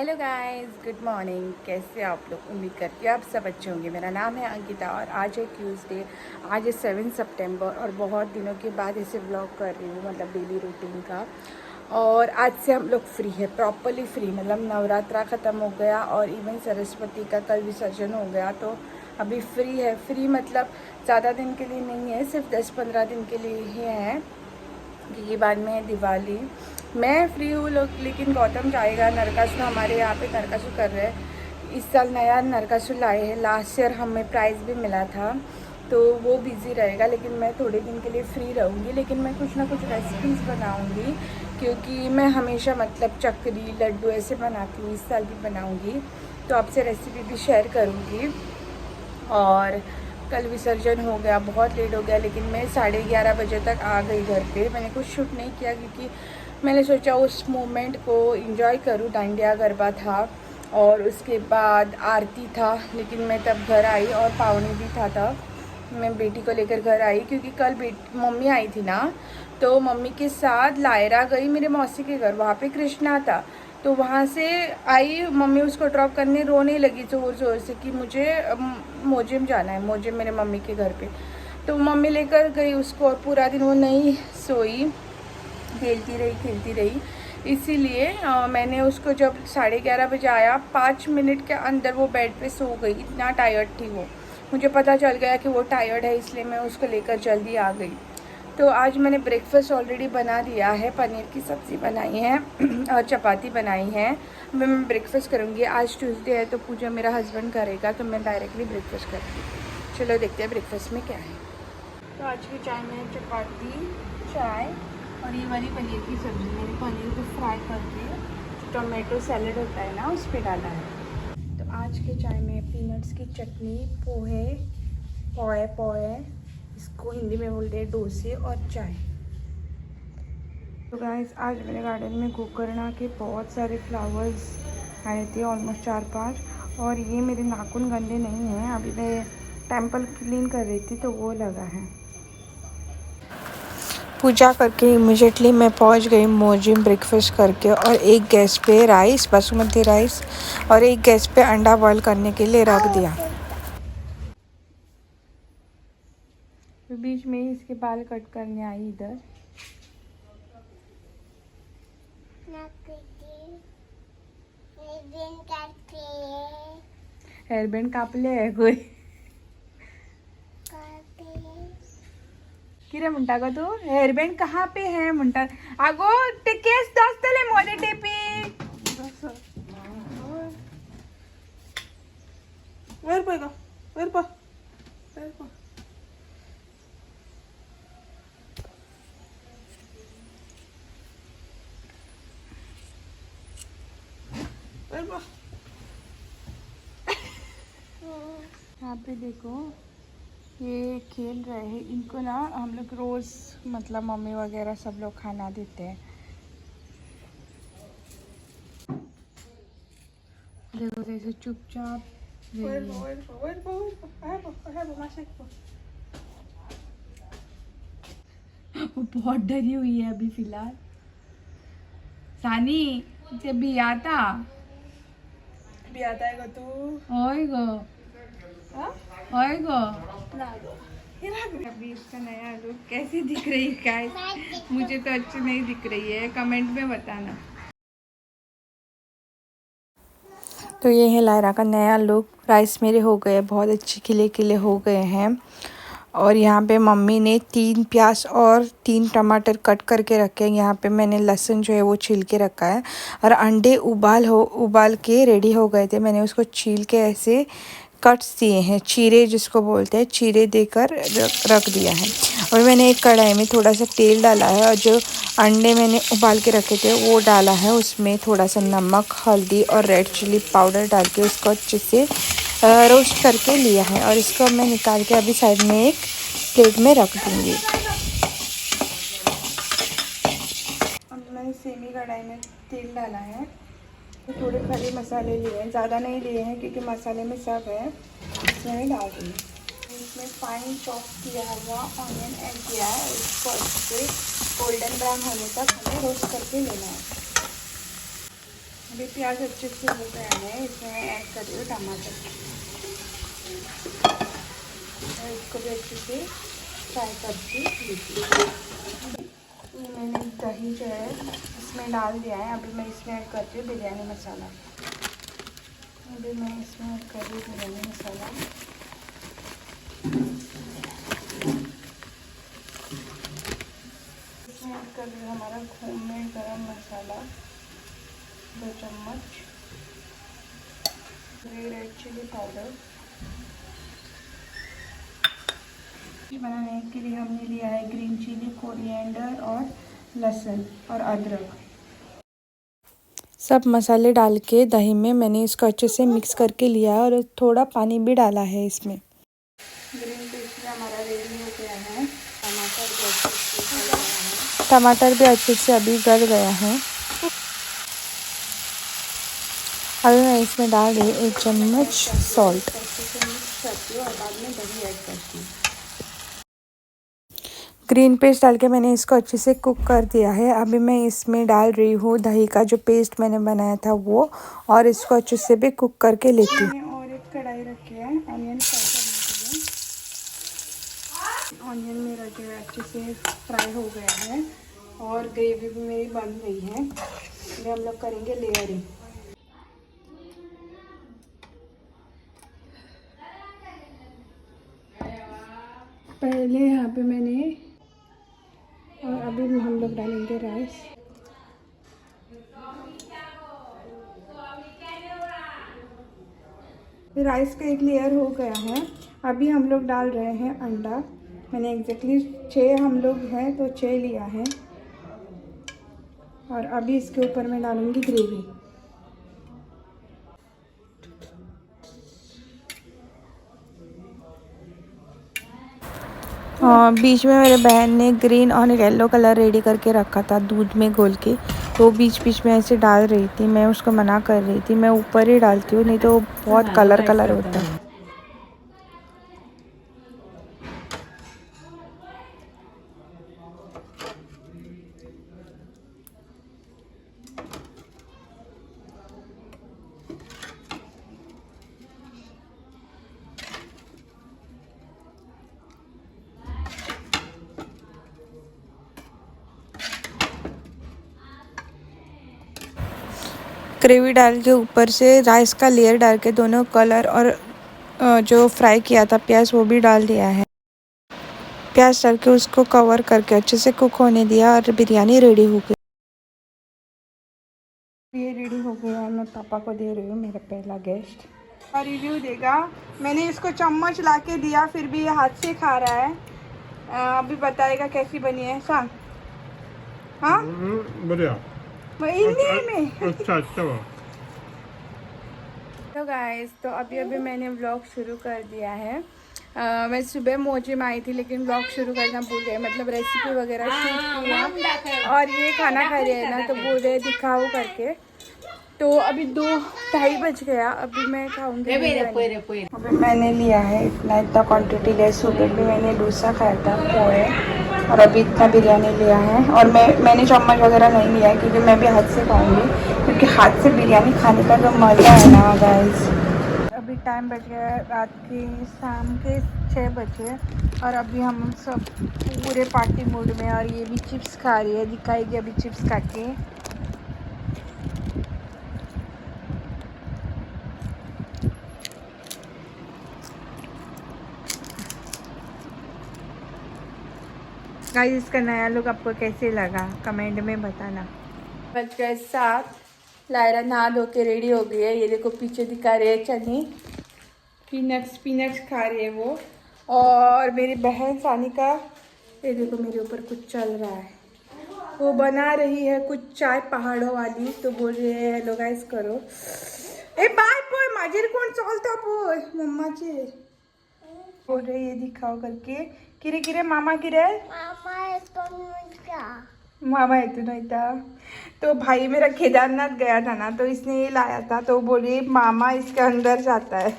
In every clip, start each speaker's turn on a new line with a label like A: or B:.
A: Hello guys, good morning. कैसे आप लोग? उम्मीद करती हूँ आप सब अच्छे होंगे। मेरा नाम है अंकिता और आज है ट्यूसडे। आज है 7 सितंबर और बहुत दिनों के बाद इसे व्लॉग कर रही हूँ, मतलब डेली रूटीन का। और आज से हम लोग फ्री है, प्रॉपरली फ्री। मतलब नवरात्रा ख़त्म हो गया और इवन सरस्वती का कल विसर्जन हो गया, तो अभी फ्री है। फ्री मतलब ज़्यादा दिन के लिए नहीं है, सिर्फ 10-15 दिन के लिए ही है, क्योंकि बाद में है दिवाली। मैं फ्री हूँ लोग, लेकिन गौतम जाएगा नरकासुर। हमारे यहाँ पे नरकासुर कर रहे हैं। इस साल नया नरकासुर लाए हैं। लास्ट ईयर हमें प्राइज़ भी मिला था, तो वो बिज़ी रहेगा। लेकिन मैं थोड़े दिन के लिए फ्री रहूँगी, लेकिन मैं कुछ ना कुछ रेसिपीज़ बनाऊँगी, क्योंकि मैं हमेशा मतलब चकरी लड्डू ऐसे बनाती हूँ। इस साल भी बनाऊँगी, तो आपसे रेसिपी भी शेयर करूँगी। और कल विसर्जन हो गया, बहुत लेट हो गया, लेकिन मैं 11:30 बजे तक आ गई घर पे। मैंने कुछ शूट नहीं किया, क्योंकि मैंने सोचा उस मोमेंट को एंजॉय करूँ। डांडिया गरबा था और उसके बाद आरती था, लेकिन मैं तब घर आई और पावनी भी था तब। मैं बेटी को लेकर घर आई, क्योंकि कल मम्मी आई थी ना, तो मम्मी के साथ लायरा गई मेरे मौसी के घर। वहाँ पे कृष्णा था, तो वहाँ से आई मम्मी उसको ड्रॉप करने। रोने लगी ज़ोर ज़ोर से कि मुझे मोजिम जाना है, मोजिम मेरे मम्मी के घर पे। तो मम्मी लेकर गई उसको और पूरा दिन वो नहीं सोई, खेलती रही। इसीलिए मैंने उसको जब 11:30 बजे आया, 5 मिनट के अंदर वो बेड पे सो गई। इतना टायर्ड थी वो। मुझे पता चल गया कि वो टायर्ड है, इसलिए मैं उसको लेकर जल्दी आ गई। तो आज मैंने ब्रेकफास्ट ऑलरेडी बना दिया है। पनीर की सब्ज़ी बनाई है और चपाती बनाई है। मैं ब्रेकफास्ट करूँगी। आज ट्यूसडे है, तो पूजा मेरा हस्बैंड करेगा, तो मैं डायरेक्टली ब्रेकफास्ट करूँगी। चलो देखते हैं ब्रेकफास्ट में क्या है। तो आज की चाय में चपाती, चाय और ये वाली पनीर की सब्ज़ी। मैंने पनीर को फ्राई करके टोमेटो सैलेड होता है ना, उस पर डाला है। तो आज के चाय में पीनट्स की चटनी, पोहे इसको हिंदी में बोलते हैं डोसे, और चाय। तो गाइस, आज मेरे गार्डन में गोकर्णा के बहुत सारे फ्लावर्स आए थे, ऑलमोस्ट 4-5। और ये मेरे नाखून गंदे नहीं हैं। अभी मैं टेंपल क्लीन कर रही थी, तो वो लगा है। पूजा करके इमीडिएटली मैं पहुंच गई मोजिम ब्रेकफास्ट करके। और एक गैस पे राइस, बासमती राइस, और एक गैस पे अंडा बॉईल करने के लिए रख दिया। तो बीच में ही इसके बाल कट करने आई इधर। हेयर बैंड कापले है कोई किरे मुंटा का तू हेयर बैंड कहाँ पे है मुंटा? आगो ते केस दास्तले मोरे टेपी वर पा वर पा यहाँ पे देखो, ये खेल रहे हैं। इनको ना हम लोग रोज़, मतलब मम्मी वगैरह सब लोग खाना देते हैं। देखो जैसे चुपचाप वो बहुत डरी हुई है अभी फिलहाल। सानी जब भी आता है तू ओए गो अभी इसका नया लुक कैसी दिख रही है गाइस? मुझे तो अच्छी नहीं दिख रही है, कमेंट में बताना। तो ये है लायरा का नया लुक। राइस मेरे हो गए, बहुत अच्छे खिले खिले हो गए हैं। और यहाँ पे मम्मी ने 3 प्याज और 3 टमाटर कट करके रखे हैं। यहाँ पे मैंने लहसुन जो है वो छील के रखा है। और अंडे उबाल के रेडी हो गए थे। मैंने उसको छील के ऐसे कट्स दिए हैं, चीरे जिसको बोलते हैं, चीरे देकर रख दिया है। और मैंने एक कढ़ाई में थोड़ा सा तेल डाला है, और जो अंडे मैंने उबाल के रखे थे वो डाला है। उसमें थोड़ा सा नमक, हल्दी और रेड चिली पाउडर डाल के उसको अच्छे से रोस्ट करके लिया है। और इसको मैं निकाल के अभी साइड में एक प्लेट में रख दूँगी। अब मैंने सेमी कढ़ाई में तेल डाला है, तो थोड़े खड़े मसाले लिए हैं, ज़्यादा नहीं लिए हैं क्योंकि मसाले में सब है, इसमें डाल दूँगी। इसमें फाइन चॉप किया हुआ ऑनियन ऐड किया है। इसको अच्छे गोल्डन ब्राउन होने तक हमें रोस्ट करके लेना है। अभी प्याज अच्छे से हो गया है, इसमें मैं ऐड कर रही हूँ टमाटर और इसको भी अच्छे से फ्राई करके लेती हूँ। ये मैंने दही जो है इसमें डाल दिया है। अभी मैं इसमें ऐड करती हूँ बिरयानी मसाला। अभी मैं इसमें ऐड कर रही हूँ बिरयानी मसाला। इसमें ऐड कर रही हूँ हमारा होममेड गरम मसाला 2 चम्मच, रेड चिली पाउडर। बनाने के लिए हमने लिया है ग्रीन चिली, कोरिएंडर और लहसुन और अदरक। सब मसाले डाल के दही में मैंने इसको अच्छे से मिक्स करके लिया है और थोड़ा पानी भी डाला है इसमें। ग्रीन पेस्ट हमारा रेडी हो गया है। टमाटर भी अच्छे से अभी गल गया है। अभी मैं इसमें डाल रही हूँ 1 चम्मच सॉल्ट। और बाद में दही ऐड करती हूँ। ग्रीन पेस्ट डाल के मैंने इसको अच्छे से कुक कर दिया है। अभी मैं इसमें डाल रही हूँ दही का जो पेस्ट मैंने बनाया था वो, और इसको अच्छे से भी कुक करके लेती हूँ। और एक कढ़ाई रखी है ऑनियन फ्राई करने के लिए। ऑनियन मेरा जो है अच्छे से फ्राई हो गया है और ग्रेवी भी मेरी बन गई है। ये हम लोग करेंगे लेयरिंग। पहले यहाँ पे मैंने, और अभी हम लोग डालेंगे राइस। राइस का एक लेयर हो गया है। अभी हम लोग डाल रहे हैं अंडा। मैंने एग्जैक्टली 6 हम लोग हैं तो 6 लिया है। और अभी इसके ऊपर मैं डालूंगी ग्रेवी। बीच में मेरे बहन ने ग्रीन और येलो कलर रेडी करके रखा था दूध में घोल के, तो बीच बीच में ऐसे डाल रही थी। मैं उसको मना कर रही थी, मैं ऊपर ही डालती हूँ, नहीं तो बहुत कलर कलर होता है। ग्रेवी डाल के ऊपर से राइस का लेयर डाल के दोनों कलर और जो फ्राई किया था प्याज वो भी डाल दिया है। प्याज डाल के उसको कवर करके अच्छे से कुक होने दिया और बिरयानी रेडी हो गई। ये रेडी हो गया और मैं पापा को दे रही हूँ, मेरा पहला गेस्ट और रिव्यू देगा। मैंने इसको चम्मच ला के दिया फिर भी ये हाथ से खा रहा है। अभी बताएगा कैसी बनी है। सांग हाँ बढ़िया हिंदी में। अच्छा तो गाइस, तो अभी मैंने व्लॉग शुरू कर दिया है। मैं सुबह मोजे में आई थी लेकिन व्लॉग शुरू करना भूल गए, मतलब रेसिपी वगैरह शूट किया। और ये खाना खा रहे हैं ना तो बोल रहे दिखाओ करके। तो अभी 2-2:30 बज गया। अभी मैं खाऊंगी। अभी मैंने लिया है इतना क्वांटिटी लिया। सुबह भी मैंने डोसा खाया था पोहे, और अभी इतना बिरयानी लिया है। और मैंने चम्मच वगैरह नहीं लिया है क्योंकि मैं भी हाथ से खाऊंगी, क्योंकि हाथ से बिरयानी खाने का जो मज़ा है ना गाइस। अभी टाइम बज गया है रात के शाम के 6 बजे और अभी हम सब पूरे पार्टी मूड में। और ये भी चिप्स खा रही है, दिखाएगी अभी चिप्स खा के। गाइस, इसका नया लुक आपको कैसे लगा कमेंट में बताना। बज गए 7। लायरा नहा धो के रेडी हो गई है। ये देखो पीछे दिखा रही है चनी, पीनट्स खा रही है वो। और मेरी बहन सानिका, ये देखो मेरे ऊपर कुछ चल रहा है, वो बना रही है कुछ चाय पहाड़ों वाली। तो बोल रही है हेलो गाइस करो। ए बाय पोय माझे कोण चलता पोय मम्माचे बोल रही है दिखाओ करके। किरे किरे मामा किरे मामा येतो नहीं था। तो भाई मेरा केदारनाथ गया था ना तो इसने ये लाया था, तो बोल रही मामा इसके अंदर जाता है।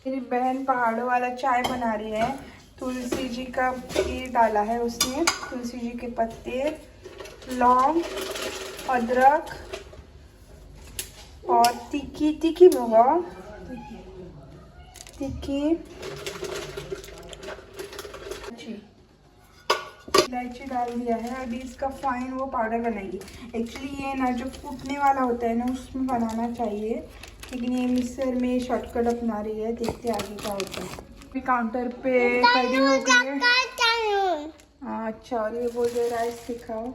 A: मेरी बहन पहाड़ों वाला चाय बना रही है। तुलसी जी का ये डाला है उसने, तुलसी जी के पत्ते, लौंग, अदरक और तीखी तीखी होगा, तीखी इलायची डाल दिया है। अभी इसका फाइन वो पाउडर बनाएगी। एक्चुअली ये ना जो कूटने वाला होता है ना उसमें बनाना चाहिए, लेकिन ये मिक्सर में शॉर्टकट अपना रही है। देखते आगे क्या होता है। अभी काउंटर पे खड़ी हो गई है। अच्छा, और ये बोल रहे राइस सिखाओ।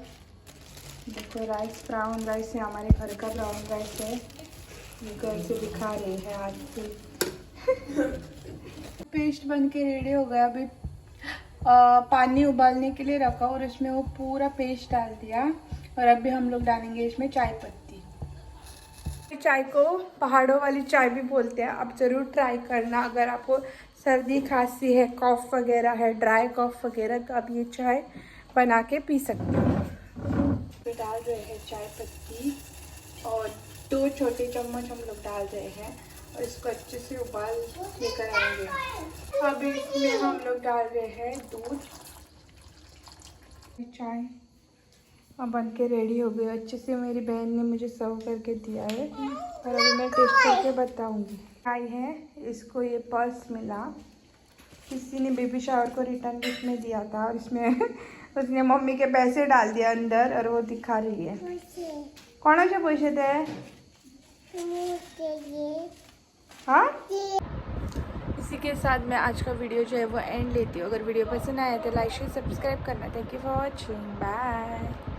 A: देखो राइस, ब्राउन राइस है, हमारे घर का ब्राउन राइस है। ये घर से दिखा रहे हैं आज से। पेस्ट बन के रेडी हो गया। अभी पानी उबालने के लिए रखा और इसमें वो पूरा पेस्ट डाल दिया। और अभी हम लोग डालेंगे इसमें चाय पत्ती। चाय को पहाड़ों वाली चाय भी बोलते हैं। आप ज़रूर ट्राई करना अगर आपको सर्दी खांसी है, कॉफ़ वगैरह है, ड्राई कॉफ़ वगैरह, तो आप ये चाय बना के पी सकते हो। डाल रहे हैं चाय पत्ती और 2 छोटे चम्मच हम लोग डाल रहे हैं और इसको अच्छे से उबाल लेकर आएंगे। अभी इसमें हम लोग डाल रहे हैं दूध। चाय अब बन के रेडी हो गई। अच्छे से मेरी बहन ने मुझे सर्व करके दिया है और अभी मैं टेस्ट करके बताऊंगी। आई है, इसको ये पर्स मिला, किसी ने बेबी शावर को रिटर्न गिफ्ट में दिया था और इसमें उसने मम्मी के पैसे डाल दिया अंदर और वो दिखा रही है। कौन से पैसे थे? हाँ, इसी के साथ मैं आज का वीडियो जो है वो एंड लेती हूँ। अगर वीडियो पसंद आया तो लाइक शेयर सब्सक्राइब करना। Thank you for watching, bye.